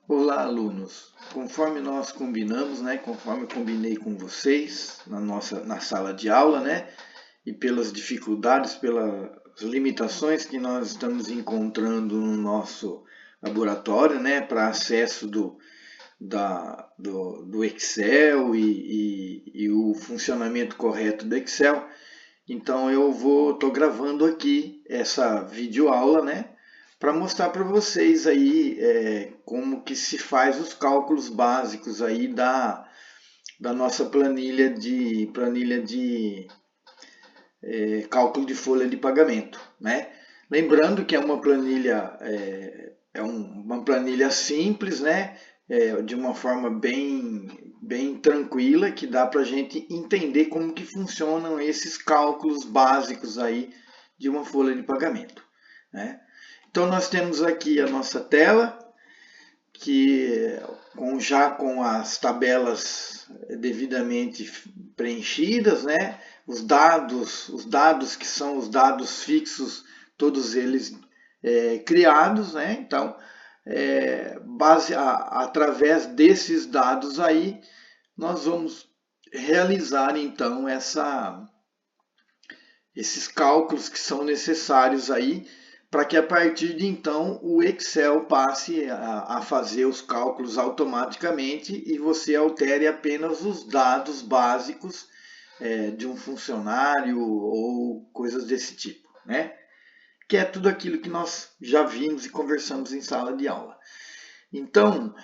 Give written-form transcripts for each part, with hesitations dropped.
Olá, alunos. Conforme nós combinamos, conforme eu combinei com vocês na sala de aula, e pelas dificuldades, pelas limitações que nós estamos encontrando no nosso laboratório, para acesso do Excel e o funcionamento correto do Excel. Então eu estou gravando aqui essa videoaula, para mostrar para vocês aí como que se faz os cálculos básicos aí da nossa planilha de cálculo de folha de pagamento, Lembrando que é uma planilha uma planilha simples, de uma forma bem tranquila, que dá para a gente entender como que funcionam esses cálculos básicos aí de uma folha de pagamento, Então nós temos aqui a nossa tela, que já com as tabelas devidamente preenchidas, os dados que são os dados fixos, todos eles criados, Então, através desses dados aí, nós vamos realizar então esses cálculos que são necessários aí para que a partir de então o Excel passe a fazer os cálculos automaticamente e você altere apenas os dados básicos de um funcionário ou coisas desse tipo, Que é tudo aquilo que nós já vimos e conversamos em sala de aula. Então,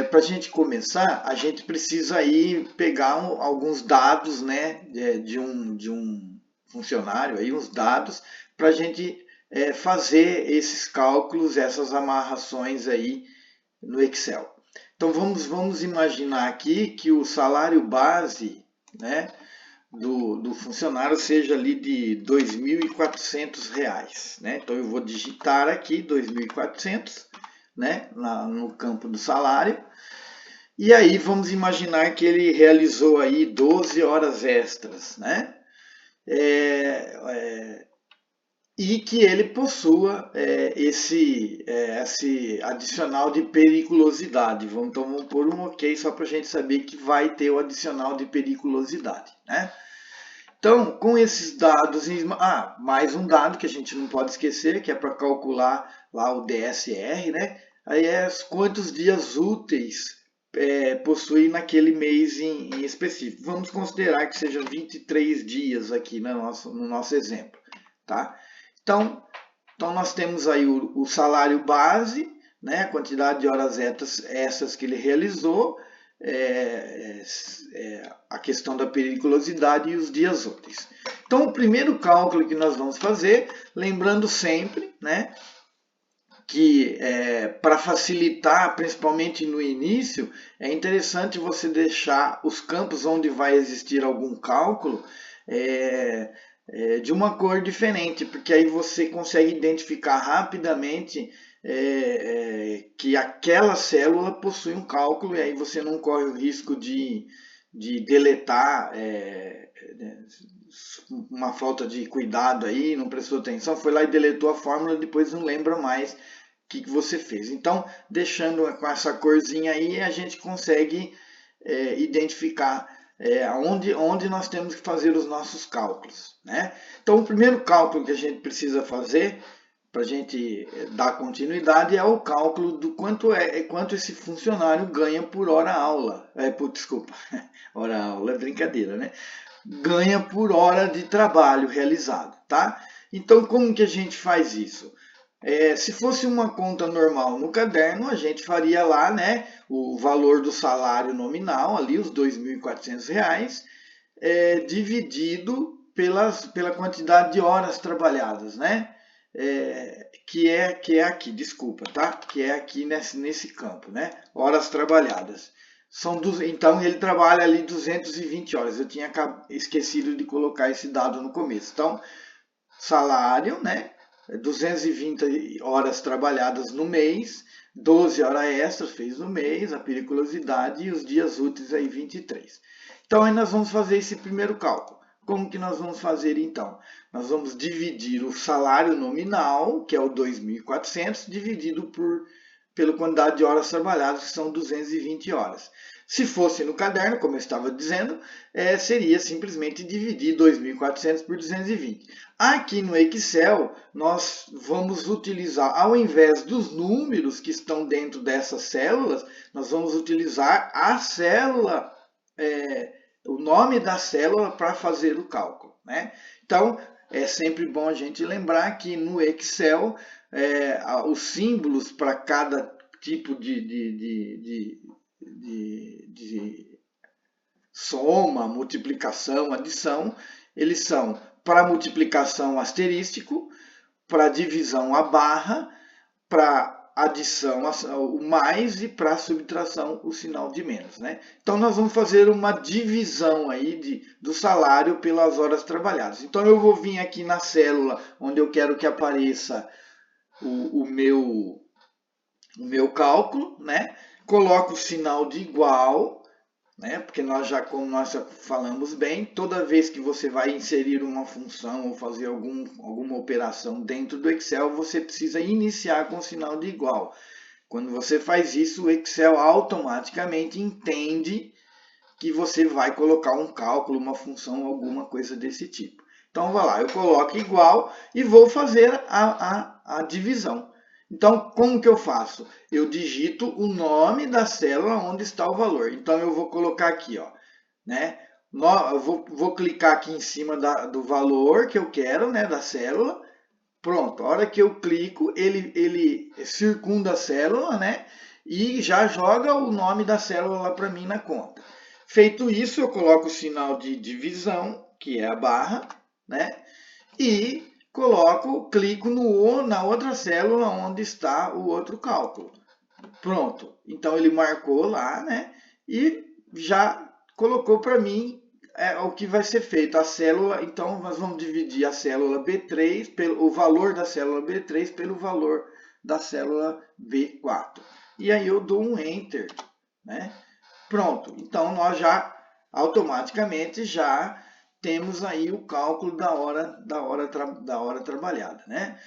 para a gente começar, a gente precisa aí pegar alguns dados, de um funcionário, aí, uns dados, para a gente fazer esses cálculos, essas amarrações aí no Excel. Então vamos imaginar aqui que o salário base, do funcionário seja ali de R$ 2.400, Então eu vou digitar aqui 2.400, no campo do salário. E aí vamos imaginar que ele realizou aí 12 horas extras, e que ele possua esse adicional de periculosidade. Então vamos pôr um ok só para a gente saber que vai ter o adicional de periculosidade, Então, com esses dados, mais um dado que a gente não pode esquecer, que é para calcular lá o DSR, Aí é quantos dias úteis possui naquele mês em específico. Vamos considerar que sejam 23 dias aqui no nosso exemplo, tá? Então nós temos aí o salário base, a quantidade de horas extras que ele realizou, a questão da periculosidade e os dias úteis. Então, o primeiro cálculo que nós vamos fazer, lembrando sempre, que para facilitar, principalmente no início, é interessante você deixar os campos onde vai existir algum cálculo de uma cor diferente, porque aí você consegue identificar rapidamente que aquela célula possui um cálculo e aí você não corre o risco de deletar uma falta de cuidado aí, não prestou atenção, foi lá e deletou a fórmula, depois não lembra mais o que você fez. Então, deixando com essa corzinha aí, a gente consegue identificar onde nós temos que fazer os nossos cálculos, Então, o primeiro cálculo que a gente precisa fazer para a gente dar continuidade é o cálculo do quanto esse funcionário ganha por hora aula. Desculpa, hora aula é brincadeira, Ganha por hora de trabalho realizado, tá? Então, como que a gente faz isso? Se fosse uma conta normal no caderno, a gente faria lá, o valor do salário nominal, ali os R$ 2.400, dividido pela quantidade de horas trabalhadas, que é aqui, desculpa, tá? Que é aqui nesse campo, Horas trabalhadas. Então ele trabalha ali 220 horas. Eu tinha esquecido de colocar esse dado no começo. Então, salário, 220 horas trabalhadas no mês, 12 horas extras fez no mês, a periculosidade e os dias úteis aí 23. Então aí nós vamos fazer esse primeiro cálculo. Como que nós vamos fazer então? Nós vamos dividir o salário nominal, que é o 2.400, dividido por pela quantidade de horas trabalhadas, que são 220 horas. Se fosse no caderno, como eu estava dizendo, seria simplesmente dividir 2.400 por 220. Aqui no Excel, nós vamos utilizar, ao invés dos números que estão dentro dessas células, nós vamos utilizar a célula, o nome da célula para fazer o cálculo, né? Então, é sempre bom a gente lembrar que no Excel, os símbolos para cada tipo de soma, multiplicação, adição, eles são para multiplicação asterístico, para divisão a barra, para adição o mais e para subtração o sinal de menos, né? Então nós vamos fazer uma divisão aí do salário pelas horas trabalhadas. Então eu vou vir aqui na célula onde eu quero que apareça o meu cálculo, né? Coloco o sinal de igual, né? Porque como nós já falamos bem, toda vez que você vai inserir uma função ou fazer alguma operação dentro do Excel, você precisa iniciar com o sinal de igual. Quando você faz isso, o Excel automaticamente entende que você vai colocar um cálculo, uma função, alguma coisa desse tipo. Então, vai lá, eu coloco igual e vou fazer a divisão. Então, como que eu faço? Eu digito o nome da célula onde está o valor. Então, eu vou colocar aqui, ó, né? Eu vou clicar aqui em cima do valor que eu quero, né, da célula. Pronto, a hora que eu clico, ele circunda a célula, né? E já joga o nome da célula lá para mim na conta. Feito isso, eu coloco o sinal de divisão, que é a barra, né? E clico na outra célula onde está o outro cálculo. Pronto, então ele marcou lá, né? E já colocou para mim o que vai ser feito. A célula, então nós vamos dividir a célula B3, o valor da célula B3 pelo valor da célula B4. E aí eu dou um Enter, né? Pronto, então nós já automaticamente já temos aí o cálculo da hora trabalhada, né?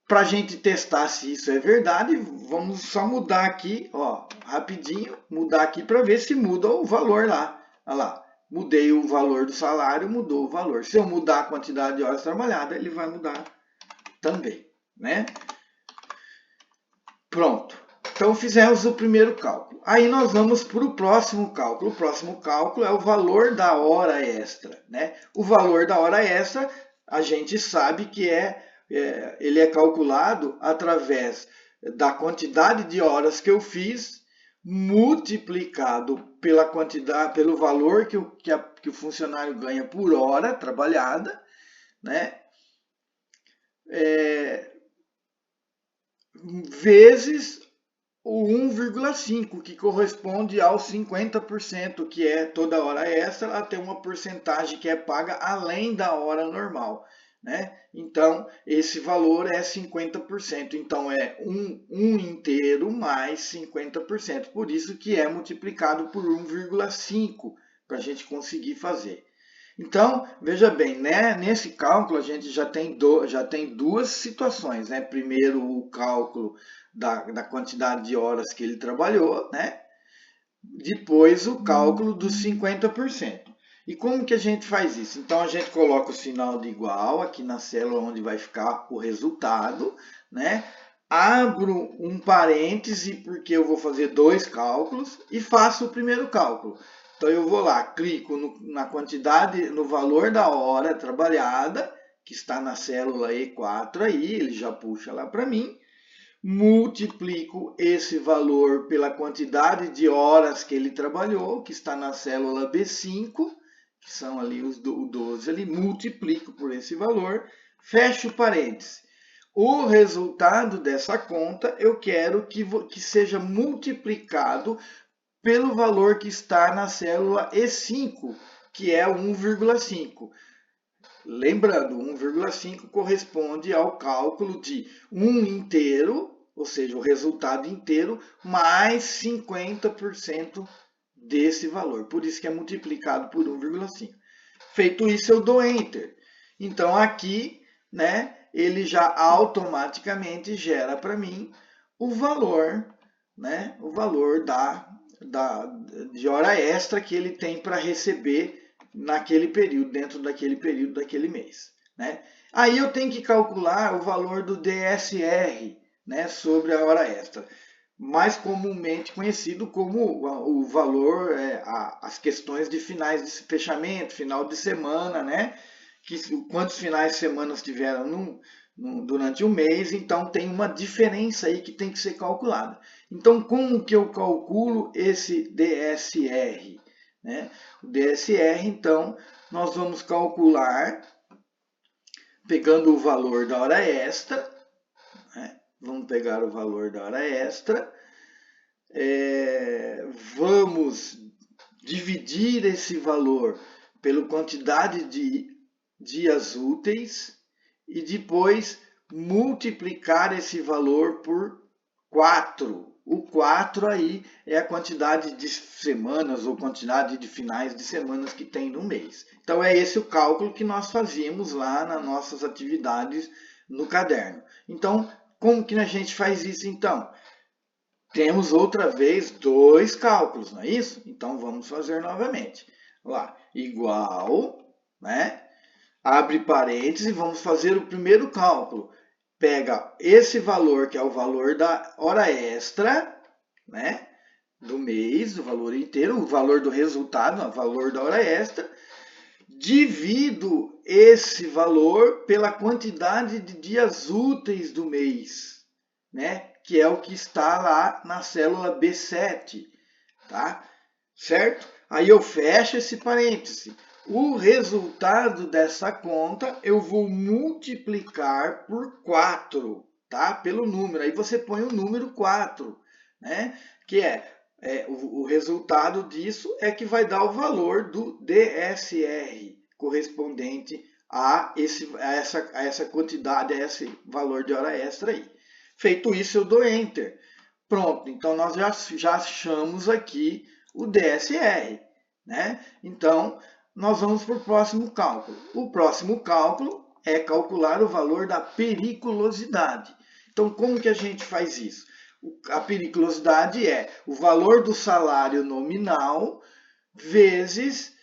Para a gente testar se isso é verdade, vamos só mudar aqui, ó, rapidinho, mudar aqui para ver se muda o valor lá. Olha lá, mudei o valor do salário, mudou o valor. Se eu mudar a quantidade de horas trabalhadas, ele vai mudar também, né? Pronto. Então fizemos o primeiro cálculo. Aí nós vamos para o próximo cálculo. O próximo cálculo é o valor da hora extra, né? O valor da hora extra, a gente sabe que ele é calculado através da quantidade de horas que eu fiz multiplicado pela quantidade, pelo valor que o funcionário ganha por hora trabalhada, né? Vezes o 1,5, que corresponde aos 50%, que é toda hora extra, ela tem uma porcentagem que é paga além da hora normal, né? Então, esse valor é 50%. Então, é um inteiro mais 50%. Por isso que é multiplicado por 1,5 para a gente conseguir fazer. Então, veja bem, né? Nesse cálculo a gente já tem duas situações, né? Primeiro, o cálculo da quantidade de horas que ele trabalhou, né? Depois, o cálculo dos 50%. E como que a gente faz isso? Então, a gente coloca o sinal de igual aqui na célula onde vai ficar o resultado, né? Abro um parêntese porque eu vou fazer dois cálculos e faço o primeiro cálculo. Então eu vou lá, clico na quantidade, no valor da hora trabalhada, que está na célula E4 aí, ele já puxa lá para mim. Multiplico esse valor pela quantidade de horas que ele trabalhou, que está na célula B5, que são ali o 12 ali, multiplico por esse valor, fecho parênteses. O resultado dessa conta eu quero que seja multiplicado pelo valor que está na célula E5, que é 1,5. Lembrando, 1,5 corresponde ao cálculo de 1 inteiro, ou seja, o resultado inteiro, mais 50% desse valor. Por isso que é multiplicado por 1,5. Feito isso, eu dou Enter. Então, aqui, né, ele já automaticamente gera para mim o valor né, o valor de hora extra que ele tem para receber naquele período, dentro daquele período daquele mês, né? Aí eu tenho que calcular o valor do DSR, né, sobre a hora extra, mais comumente conhecido como o valor, as questões de finais de fechamento, final de semana, né? Quantos finais de semana tiveram durante o mês, então tem uma diferença aí que tem que ser calculada. Então, como que eu calculo esse DSR? Né? O DSR, então, nós vamos calcular pegando o valor da hora extra, né? Vamos pegar o valor da hora extra, vamos dividir esse valor pela quantidade de dias úteis e depois multiplicar esse valor por 4. O 4 aí é a quantidade de semanas ou quantidade de finais de semanas que tem no mês. Então é esse o cálculo que nós fazíamos lá nas nossas atividades no caderno. Então, como que a gente faz isso então? Temos outra vez dois cálculos, não é isso? Então vamos fazer novamente. Lá, igual, né? Abre parênteses e vamos fazer o primeiro cálculo. Pega esse valor, que é o valor da hora extra, né? Do mês, o valor inteiro, o valor do resultado, o valor da hora extra. Divido esse valor pela quantidade de dias úteis do mês, né? Que é o que está lá na célula B7, tá? Certo? Aí eu fecho esse parêntese. O resultado dessa conta eu vou multiplicar por 4, tá? Pelo número. Aí você põe o número 4, né? Que o resultado disso é que vai dar o valor do DSR correspondente a essa quantidade, a esse valor de hora extra aí. Feito isso, eu dou Enter. Pronto, então nós já achamos aqui o DSR, né? Então, nós vamos para o próximo cálculo. O próximo cálculo é calcular o valor da periculosidade. Então, como que a gente faz isso? A periculosidade é o valor do salário nominal vezes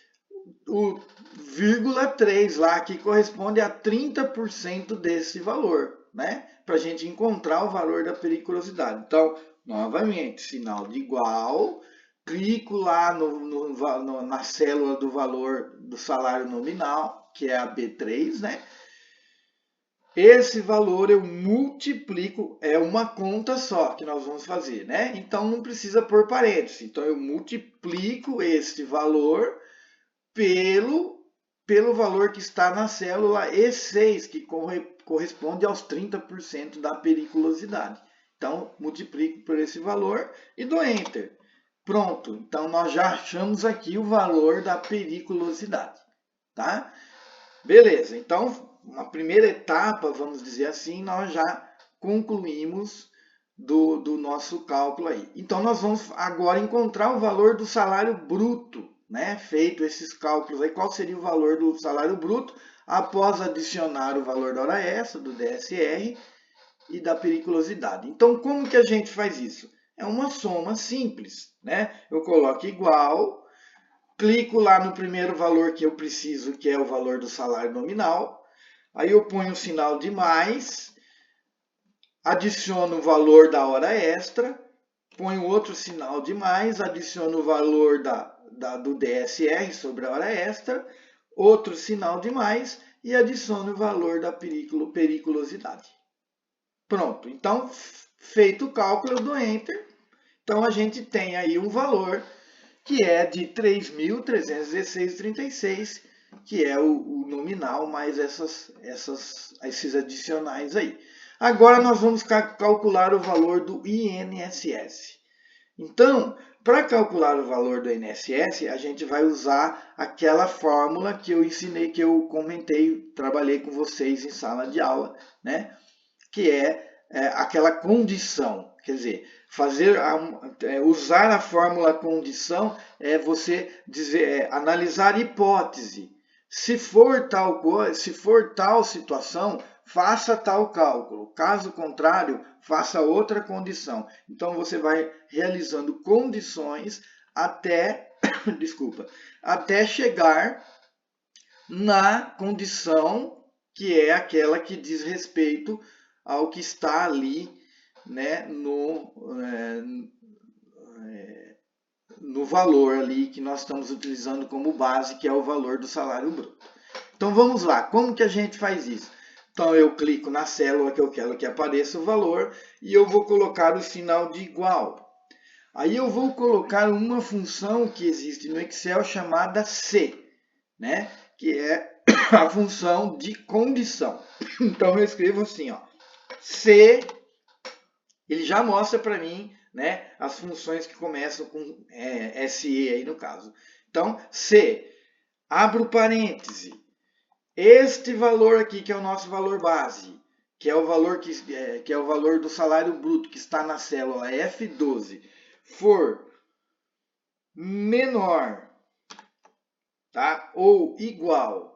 o 0,3 lá, que corresponde a 30% desse valor, né? Para a gente encontrar o valor da periculosidade. Então, novamente, sinal de igual, clico lá na célula do valor do salário nominal, que é a B3, né? Esse valor eu multiplico, é uma conta só que nós vamos fazer, né? Então não precisa pôr parênteses. Então eu multiplico este valor pelo valor que está na célula E6, que corresponde aos 30% da periculosidade. Então, multiplico por esse valor e dou Enter. Pronto, então nós já achamos aqui o valor da periculosidade, tá? Beleza, então, uma primeira etapa, vamos dizer assim, nós já concluímos do nosso cálculo aí. Então, nós vamos agora encontrar o valor do salário bruto, né? Feito esses cálculos aí, qual seria o valor do salário bruto após adicionar o valor da hora extra, do DSR e da periculosidade. Então, como que a gente faz isso? É uma soma simples, né? Eu coloco igual, clico lá no primeiro valor que eu preciso, que é o valor do salário nominal, aí eu ponho o sinal de mais, adiciono o valor da hora extra, ponho outro sinal de mais, adiciono o valor do DSR sobre a hora extra, outro sinal de mais e adiciono o valor da periculosidade. Pronto, então feito o cálculo, eu dou Enter. Então a gente tem aí um valor que é de 3.316,36, que é o nominal mais esses adicionais aí. Agora nós vamos calcular o valor do INSS. Então, para calcular o valor do INSS, a gente vai usar aquela fórmula que eu ensinei, que eu comentei, trabalhei com vocês em sala de aula, né? Que é aquela condição. Quer dizer, usar a fórmula condição é você analisar hipótese. Se for tal situação, faça tal cálculo. Caso contrário, faça outra condição. Então você vai realizando condições até, desculpa, até chegar na condição que é aquela que diz respeito ao que está ali, né, no valor ali que nós estamos utilizando como base, que é o valor do salário bruto. Então vamos lá, como que a gente faz isso? Então eu clico na célula que eu quero que apareça o valor e eu vou colocar o sinal de igual. Aí eu vou colocar uma função que existe no Excel chamada C, né? Que é a função de condição. Então eu escrevo assim, ó, C, ele já mostra para mim, né, as funções que começam com SE aí no caso. Então, C, abro parêntese, este valor aqui que é o nosso valor base, que é o valor que é o valor do salário bruto que está na célula F12, for menor, tá? Ou igual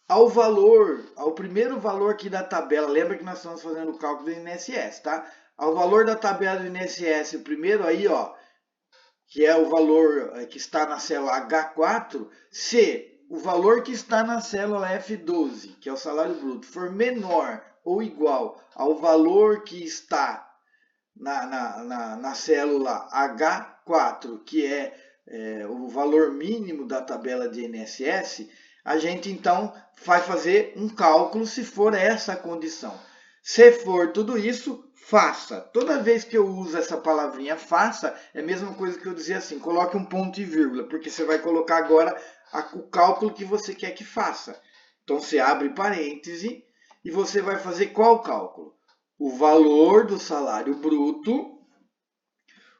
ao valor, ao primeiro valor aqui da tabela, lembra que nós estamos fazendo o cálculo do INSS, tá? Ao valor da tabela do INSS, o primeiro aí, ó, que é o valor que está na célula H4, se o valor que está na célula F12, que é o salário bruto, for menor ou igual ao valor que está na célula H4, que é o valor mínimo da tabela de INSS, a gente então vai fazer um cálculo se for essa a condição. Se for tudo isso, faça. Toda vez que eu uso essa palavrinha faça, é a mesma coisa que eu dizer assim, coloque um ponto e vírgula, porque você vai colocar agora o cálculo que você quer que faça. Então você abre parêntese e você vai fazer qual cálculo? O valor do salário bruto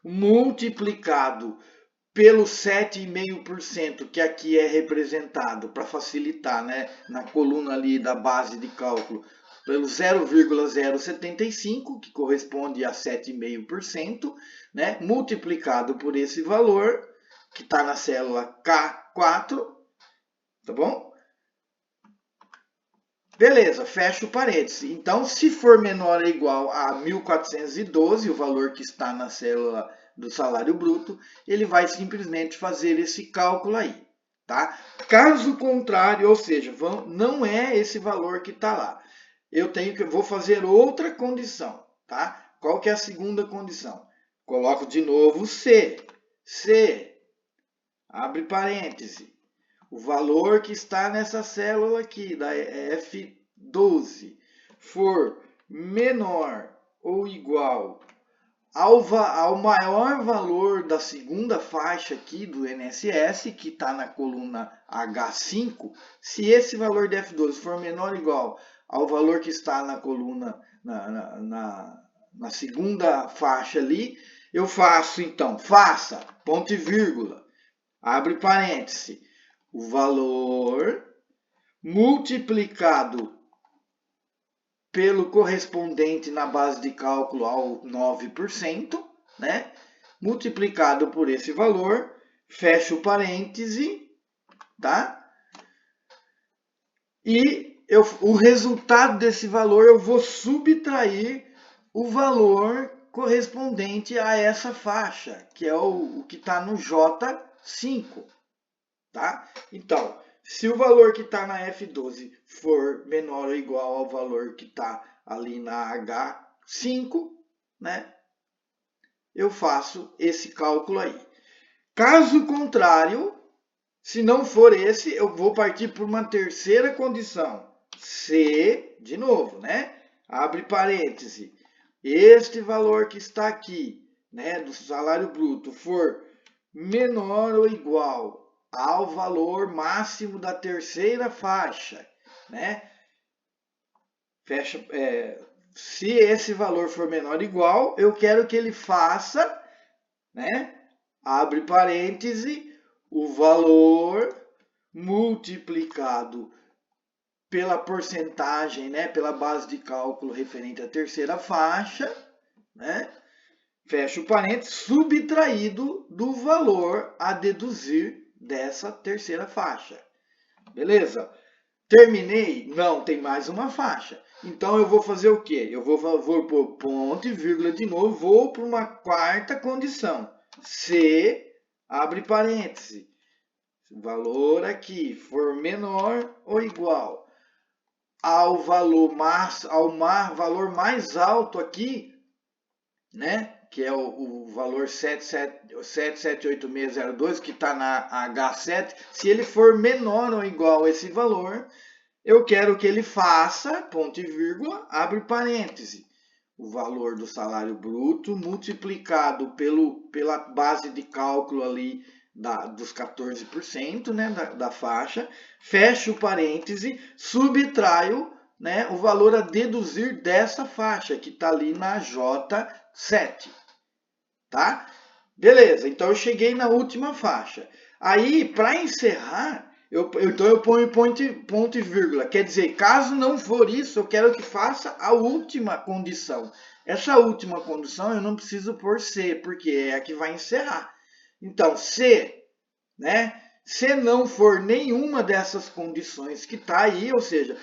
multiplicado pelo 7,5%, que aqui é representado para facilitar, né, na coluna ali da base de cálculo, pelo 0,075, que corresponde a 7,5%, né, multiplicado por esse valor, que está na célula K4, tá bom? Beleza, fecha o parêntese. Então, se for menor ou igual a 1.412, o valor que está na célula do salário bruto, ele vai simplesmente fazer esse cálculo aí, tá? Caso contrário, ou seja, não é esse valor que está lá. Vou fazer outra condição, tá? Qual que é a segunda condição? Coloco de novo C, abre parêntese. O valor que está nessa célula aqui, da F12, for menor ou igual ao maior valor da segunda faixa aqui do INSS, que está na coluna H5, se esse valor de F12 for menor ou igual ao valor que está na coluna, na segunda faixa ali, eu faço então, faça, ponto e vírgula, abre parêntese, o valor multiplicado pelo correspondente na base de cálculo ao 9%, né? Multiplicado por esse valor, fecho o parêntese, tá? E o resultado desse valor eu vou subtrair o valor correspondente a essa faixa, que é o que está no J5. Tá? Então, se o valor que está na F12 for menor ou igual ao valor que está ali na H5, né, eu faço esse cálculo aí. Caso contrário, se não for esse, eu vou partir por uma terceira condição. Se, de novo, né, abre parêntese, este valor que está aqui, né, do salário bruto, for menor ou igual ao valor máximo da terceira faixa, né? Fecha, se esse valor for menor ou igual, eu quero que ele faça, né? Abre parêntese, o valor multiplicado pela porcentagem, né? Pela base de cálculo referente à terceira faixa, né? Fecha o parênteses, subtraído do valor a deduzir dessa terceira faixa. Beleza? Terminei? Não, tem mais uma faixa. Então eu vou fazer o quê? Eu vou pôr ponto e vírgula de novo, vou para uma quarta condição. Se, abre parêntese, o valor aqui for menor ou igual ao valor valor mais alto aqui, né? Que é o valor 778602, que está na H7, se ele for menor ou igual a esse valor, eu quero que ele faça, ponto e vírgula, abre parêntese, o valor do salário bruto multiplicado pela base de cálculo ali dos 14%, né, da faixa, fecho o parêntese, subtraio, né, o valor a deduzir dessa faixa, que está ali na J7. Tá? Beleza, então eu cheguei na última faixa. Aí, para encerrar, então eu ponho ponto e vírgula. Quer dizer, caso não for isso, eu quero que faça a última condição. Essa última condição eu não preciso pôr se, porque é a que vai encerrar. Então, se, né? Se não for nenhuma dessas condições que está aí, ou seja,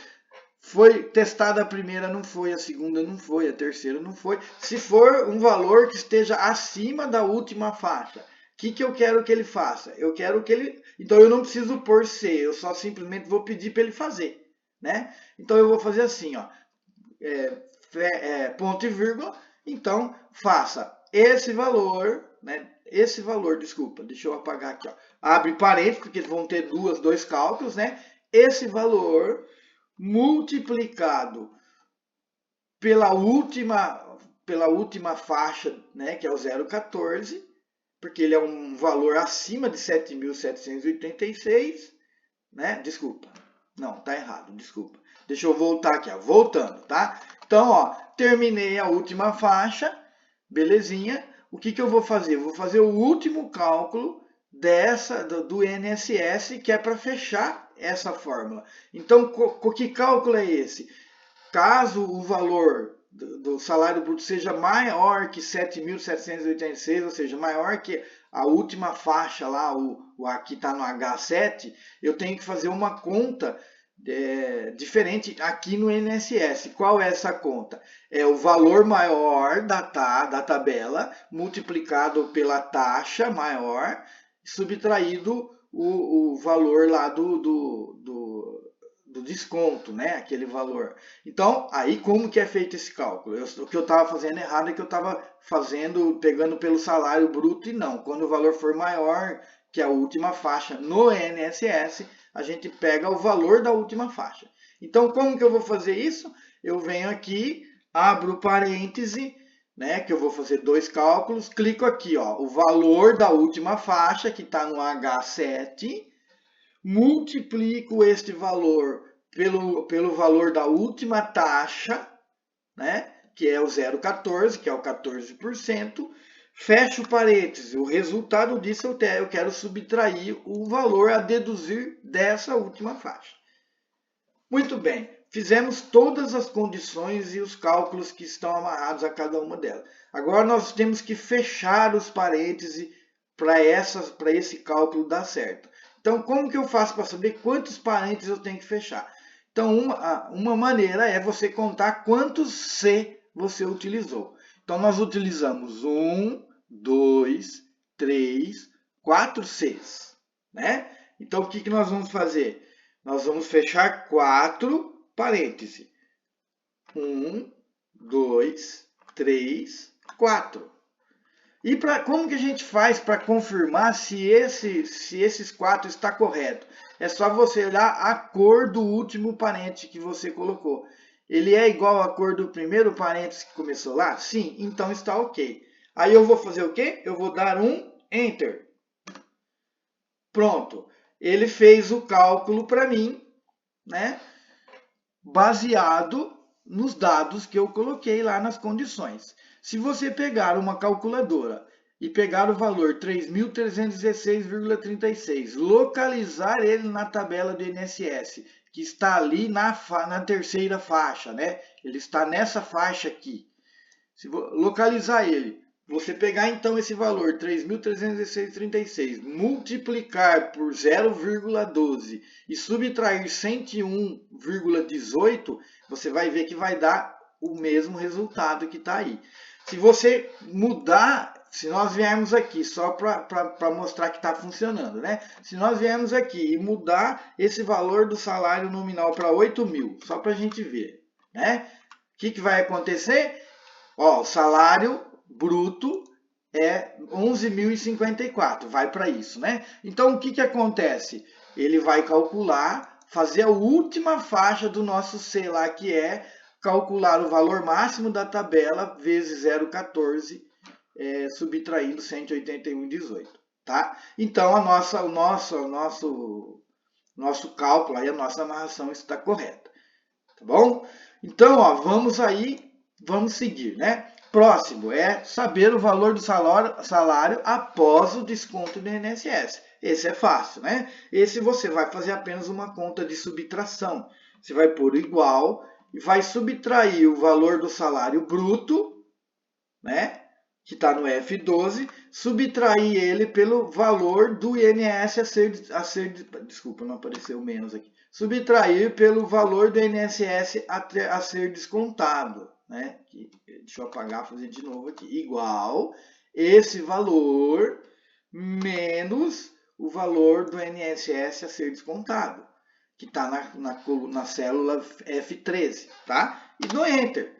foi testada a primeira, não foi, a segunda não foi, a terceira não foi. Se for um valor que esteja acima da última faixa, o que eu quero que ele faça? Eu quero que ele... Então eu não preciso pôr se, eu só simplesmente vou pedir para ele fazer, né? Então eu vou fazer assim, ó, ponto e vírgula, então faça esse valor, né? Esse valor, desculpa, deixa eu apagar aqui, ó. Abre parênteses, porque vão ter dois cálculos, né? Esse valor multiplicado pela última faixa, né, que é o 0,14, porque ele é um valor acima de 7.786, né? Desculpa. Não, tá errado, desculpa. Deixa eu voltar aqui, ó, voltando, tá? Então, ó, terminei a última faixa, belezinha. O que eu vou fazer? Eu vou fazer o último cálculo do INSS, que é para fechar essa fórmula. Então, que cálculo é esse? Caso o valor do salário bruto seja maior que 7.786, ou seja, maior que a última faixa lá, aqui está no H7, eu tenho que fazer uma conta diferente aqui no INSS. Qual é essa conta? É o valor maior da tabela multiplicado pela taxa maior, subtraído o valor lá do desconto, né? Aquele valor. Então, aí como que é feito esse cálculo? O que eu estava fazendo errado é que eu estava pegando pelo salário bruto e não. Quando o valor for maior que a última faixa no INSS, a gente pega o valor da última faixa. Então, como que eu vou fazer isso? Eu venho aqui, abro o parêntese, né, que eu vou fazer dois cálculos, clico aqui, ó, o valor da última faixa, que está no H7, multiplico este valor pelo valor da última taxa, né, que é o 0,14, que é o 14%, fecho parênteses. O resultado disso eu quero subtrair o valor a deduzir dessa última faixa. Muito bem, fizemos todas as condições e os cálculos que estão amarrados a cada uma delas. Agora nós temos que fechar os parênteses para esse cálculo dar certo. Então, como que eu faço para saber quantos parênteses eu tenho que fechar? Então, uma maneira é você contar quantos C você utilizou. Então, nós utilizamos 1, 2, 3, 4 Cs, né? Então, o que nós vamos fazer? Nós vamos fechar 4 parênteses. 1, 2, 3, 4. E como que a gente faz para confirmar se esses 4 está correto? É só você olhar a cor do último parêntese que você colocou. Ele é igual à cor do primeiro parêntese que começou lá? Sim, então está ok. Aí eu vou fazer o quê? Eu vou dar um Enter. Pronto. Ele fez o cálculo para mim, né? Baseado nos dados que eu coloquei lá nas condições. Se você pegar uma calculadora e pegar o valor 3.316,36, localizar ele na tabela do INSS, que está ali na terceira faixa, né? Ele está nessa faixa aqui. Se localizar ele, você pegar então esse valor 3.316,36, multiplicar por 0,12 e subtrair 101,18, você vai ver que vai dar o mesmo resultado que está aí. Se você mudar, se nós viermos aqui só para mostrar que está funcionando, né? Se nós viermos aqui e mudar esse valor do salário nominal para 8.000, só para a gente ver, né? O que vai acontecer? Ó, o salário bruto é 11.054, vai para isso, né? Então, o que acontece? Ele vai calcular, fazer a última faixa do nosso C lá, que é calcular o valor máximo da tabela vezes 0,14, subtraindo 181,18, tá? Então, o nosso cálculo, aí a nossa narração está correta, tá bom? Então, ó, vamos seguir, né? Próximo é saber o valor do salário após o desconto do INSS. Esse é fácil, né? Esse você vai fazer apenas uma conta de subtração. Você vai pôr igual e vai subtrair o valor do salário bruto, né? Que está no F12, subtrair ele pelo valor do INSS desculpa, não apareceu menos aqui. Subtrair pelo valor do INSS a ser descontado, né? Deixa eu apagar, fazer de novo aqui. Igual esse valor menos o valor do INSS a ser descontado, que está na célula F13, tá? E no Enter.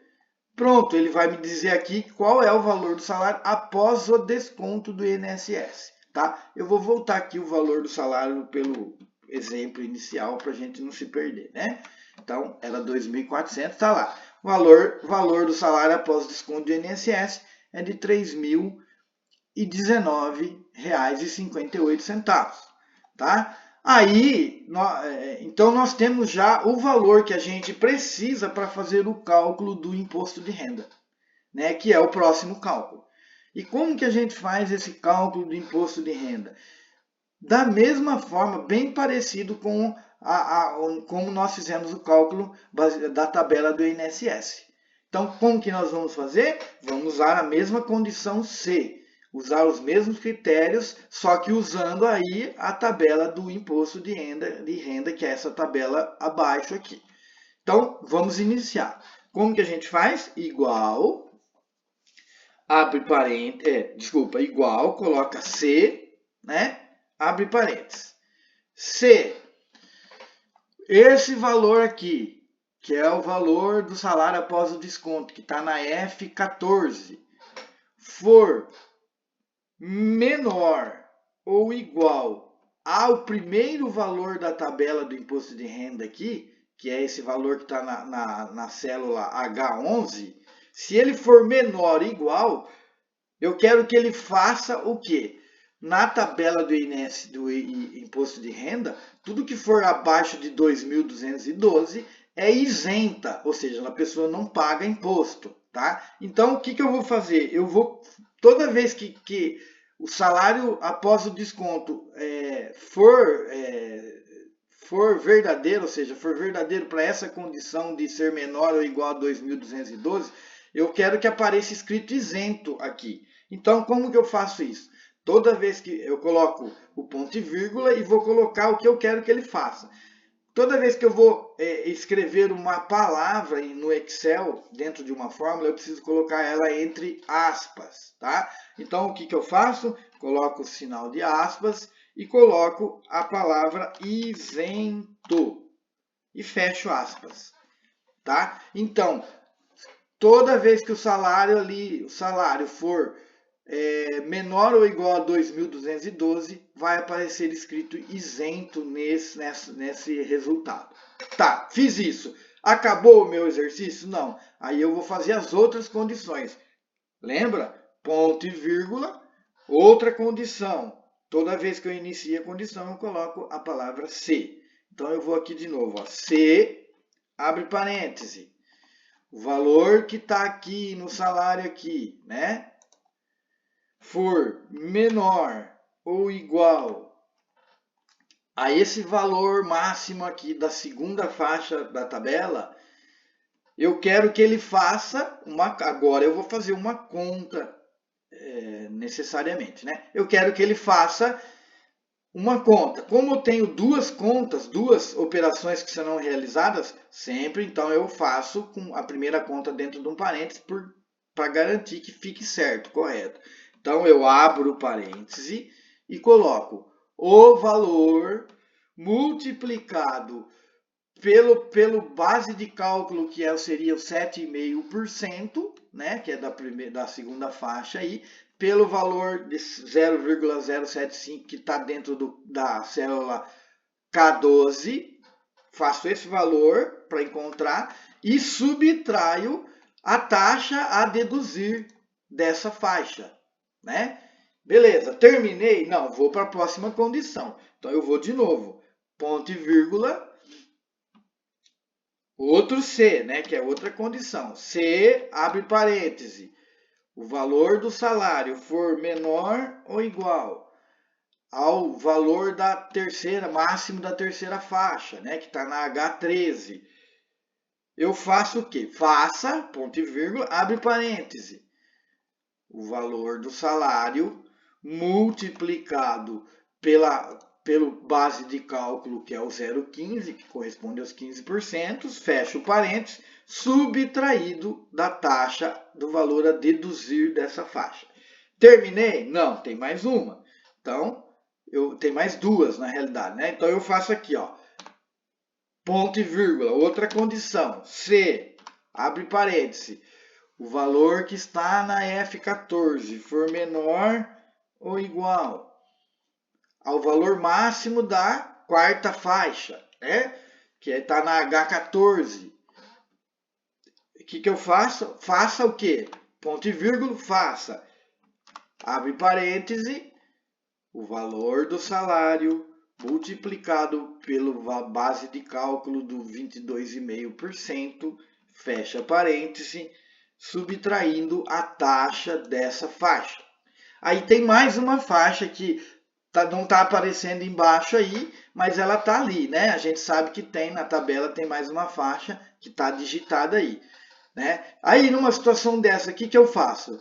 Pronto, ele vai me dizer aqui qual é o valor do salário após o desconto do INSS, tá? Eu vou voltar aqui o valor do salário pelo exemplo inicial para a gente não se perder, né? Então, era 2.400, tá lá. O valor do salário após o desconto do INSS é de R$ 3.019,58, tá? Aí, então nós temos já o valor que a gente precisa para fazer o cálculo do imposto de renda, né? Que é o próximo cálculo. E como que a gente faz esse cálculo do imposto de renda? Da mesma forma, bem parecido com como nós fizemos o cálculo da tabela do INSS. Então, como que nós vamos fazer? Vamos usar a mesma condição C. Usar os mesmos critérios, só que usando aí a tabela do imposto de renda, que é essa tabela abaixo aqui. Então, vamos iniciar. Como que a gente faz? Igual, abre parênteses, igual, coloca C, né? Abre parênteses. C, esse valor aqui, que é o valor do salário após o desconto, que está na F14, for menor ou igual ao primeiro valor da tabela do imposto de renda aqui, que é esse valor que está na célula H11, se ele for menor ou igual, eu quero que ele faça o quê? Na tabela do imposto de renda, tudo que for abaixo de 2.212 é isenta, ou seja, a pessoa não paga imposto, tá? Então, o que eu vou fazer? Eu vou, toda vez que o salário após o desconto for verdadeiro, ou seja, for verdadeiro para essa condição de ser menor ou igual a 2.212, eu quero que apareça escrito isento aqui. Então, como que eu faço isso? Toda vez que eu coloco o ponto e vírgula e vou colocar o que eu quero que ele faça. Toda vez que eu vou escrever uma palavra no Excel, dentro de uma fórmula, eu preciso colocar ela entre aspas, tá? Então, o que eu faço? Coloco o sinal de aspas e coloco a palavra isento e fecho aspas, tá? Então, toda vez que o salário for menor ou igual a 2.212, vai aparecer escrito isento nesse resultado. Tá, fiz isso. Acabou o meu exercício? Não. Aí eu vou fazer as outras condições. Lembra? Ponto e vírgula, outra condição. Toda vez que eu inicio a condição, eu coloco a palavra se. Então eu vou aqui de novo. Ó. Se, abre parêntese. O valor que está aqui no salário aqui, né? For menor ou igual a esse valor máximo aqui da segunda faixa da tabela, eu quero que ele faça agora eu vou fazer uma conta necessariamente, né? Eu quero que ele faça uma conta. Como eu tenho duas contas, duas operações que serão realizadas, sempre então eu faço com a primeira conta dentro de um parênteses para garantir que fique certo, correto. Então eu abro o parêntese e coloco o valor multiplicado pelo base de cálculo que seria o 7,5%, né, que é da segunda faixa aí, pelo valor de 0,075 que está dentro da célula K12, faço esse valor para encontrar e subtraio a taxa a deduzir dessa faixa, né? Beleza, terminei? Não, vou para a próxima condição. Então eu vou de novo, ponto e vírgula, outro C, né, que é outra condição. Se, abre parêntese, o valor do salário for menor ou igual ao valor da terceira, máximo da terceira faixa, né, que está na H13. Eu faço o quê? Faça, ponto e vírgula, abre parêntese, o valor do salário multiplicado pelo base de cálculo, que é o 0,15, que corresponde aos 15%, fecha o parênteses, subtraído da taxa do valor a deduzir dessa faixa. Terminei? Não, tem mais uma. Então, tem mais duas na realidade, né? Então eu faço aqui, ó, ponto e vírgula, outra condição, se, abre parêntese, o valor que está na F14 for menor ou igual ao valor máximo da quarta faixa, né? Que está na H14. O que eu faço? Faça o quê? Ponto e vírgula, faça. Abre parêntese, o valor do salário multiplicado pela base de cálculo do 22,5%, fecha parêntese, subtraindo a taxa dessa faixa. Aí tem mais uma faixa que não está aparecendo embaixo aí, mas ela está ali, né? A gente sabe que tem na tabela, tem mais uma faixa que está digitada aí, né? Aí numa situação dessa, o que eu faço?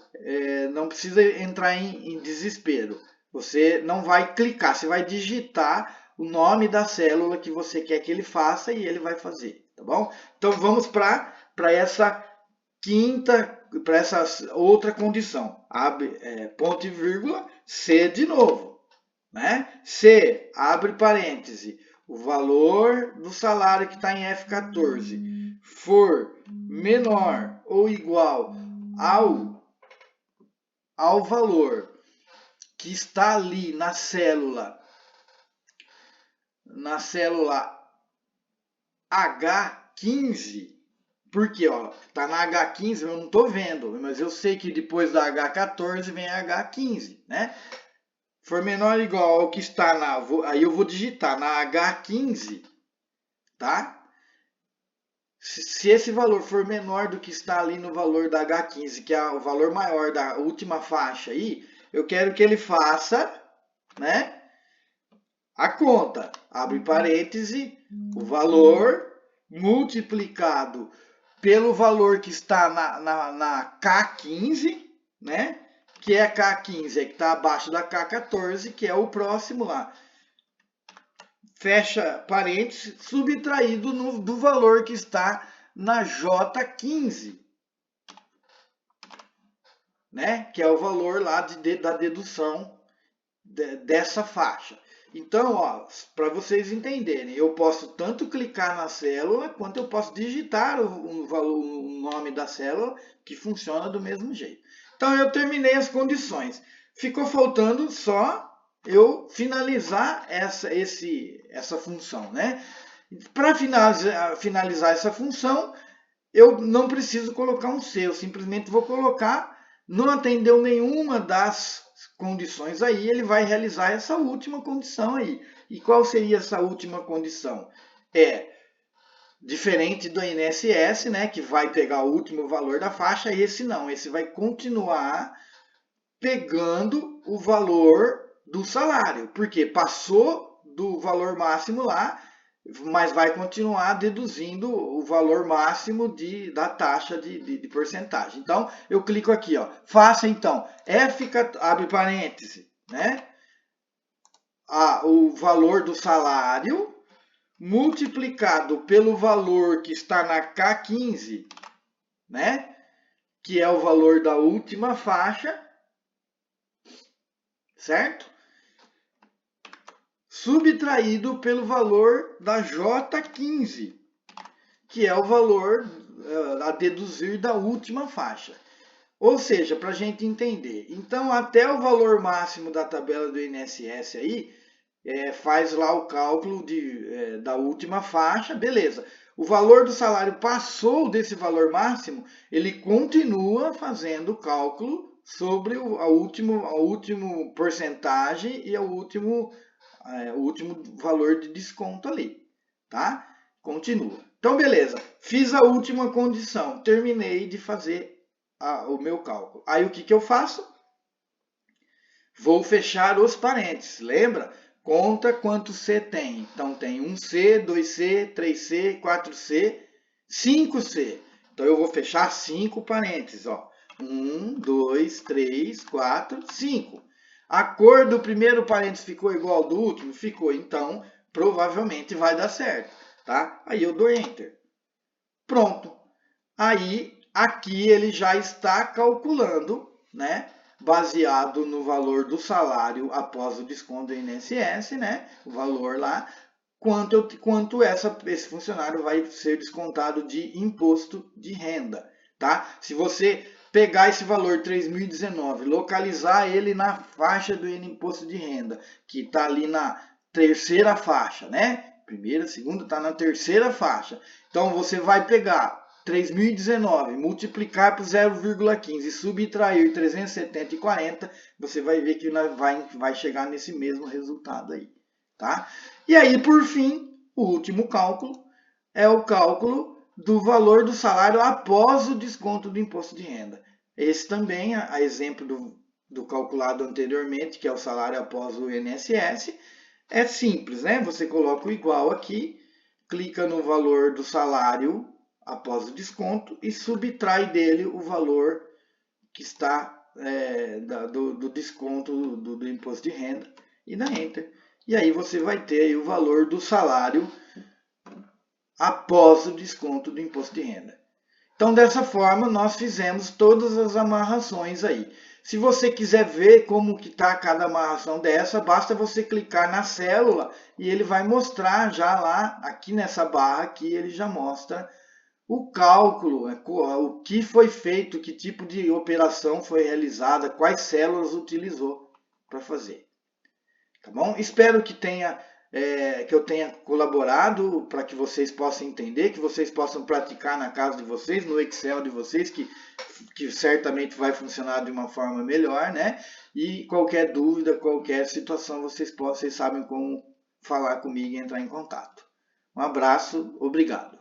Não precisa entrar em desespero. Você não vai clicar, você vai digitar o nome da célula que você quer que ele faça e ele vai fazer, tá bom? Então vamos para essa para essa outra condição. Abre ponto e vírgula, C de novo, né? C, abre parêntese, o valor do salário que está em F14 for menor ou igual ao valor que está ali na célula H15, porque ó, tá na H15, eu não estou vendo, mas eu sei que depois da H14 vem a H15, né? For menor ou igual ao que está aí eu vou digitar na H15, tá? Se esse valor for menor do que está ali no valor da H15, que é o valor maior da última faixa aí, eu quero que ele faça, né, a conta. Abre parêntese, o valor multiplicado pelo valor que está na K15, né? Que é K15, é que está abaixo da K14, que é o próximo lá. Fecha parênteses, subtraído do valor que está na J15, né? Que é o valor lá da dedução dessa faixa. Então, para vocês entenderem, eu posso tanto clicar na célula, quanto eu posso digitar o nome da célula, que funciona do mesmo jeito. Então, eu terminei as condições. Ficou faltando só eu finalizar essa função, né? Para finalizar essa função, eu não preciso colocar um C, eu simplesmente vou colocar, não atendeu nenhuma das condições aí, ele vai realizar essa última condição aí. E qual seria essa última condição? Diferente do INSS, né, que vai pegar o último valor da faixa, esse não, esse vai continuar pegando o valor do salário, porque passou do valor máximo lá, mas vai continuar deduzindo o valor máximo da taxa de porcentagem. Então, eu clico aqui, ó, faça então, F, abre parêntese, né? O valor do salário multiplicado pelo valor que está na K15, né? Que é o valor da última faixa, certo? Subtraído pelo valor da J15, que é o valor a deduzir da última faixa. Ou seja, para a gente entender. Então, até o valor máximo da tabela do INSS aí, faz lá o cálculo da última faixa, beleza. O valor do salário passou desse valor máximo, ele continua fazendo o cálculo sobre a última porcentagem e o último valor de desconto ali, tá? Continua. Então, beleza. Fiz a última condição, terminei de fazer o meu cálculo. Aí o que eu faço? Vou fechar os parênteses. Lembra? Conta quantos C tem. Então tem 1C, 2C, 3C, 4C, 5C. Então eu vou fechar 5 parênteses. Ó. 1, 2, 3, 4, 5. A cor do primeiro parênteses ficou igual ao do último? Ficou. Então provavelmente vai dar certo. Tá? Aí eu dou Enter. Pronto. Aí aqui ele já está calculando, né? Baseado no valor do salário após o desconto do INSS, né? O valor lá, quanto esse funcionário vai ser descontado de imposto de renda, tá? Se você pegar esse valor 3.019, localizar ele na faixa do imposto de renda, que está ali na terceira faixa, né? Primeira, segunda, está na terceira faixa. Então você vai pegar 3.019, multiplicar por 0,15 e subtrair 370,40, você vai ver que vai chegar nesse mesmo resultado aí, tá? E aí, por fim, o último cálculo é o cálculo do valor do salário após o desconto do imposto de renda. Esse também, a exemplo do calculado anteriormente, que é o salário após o INSS, é simples, né? Você coloca o igual aqui, clica no valor do salário após o desconto e subtrai dele o valor que está do desconto do imposto de renda e dá Enter. E aí você vai ter aí o valor do salário após o desconto do imposto de renda. Então, dessa forma, nós fizemos todas as amarrações aí. Se você quiser ver como que está cada amarração dessa, basta você clicar na célula e ele vai mostrar já lá, aqui nessa barra aqui, ele já mostra o cálculo, o que foi feito, que tipo de operação foi realizada, quais células utilizou para fazer. Tá bom? Espero que eu tenha colaborado para que vocês possam entender, que vocês possam praticar na casa de vocês, no Excel de vocês, que certamente vai funcionar de uma forma melhor, né? E qualquer dúvida, qualquer situação, vocês sabem como falar comigo e entrar em contato. Um abraço, obrigado.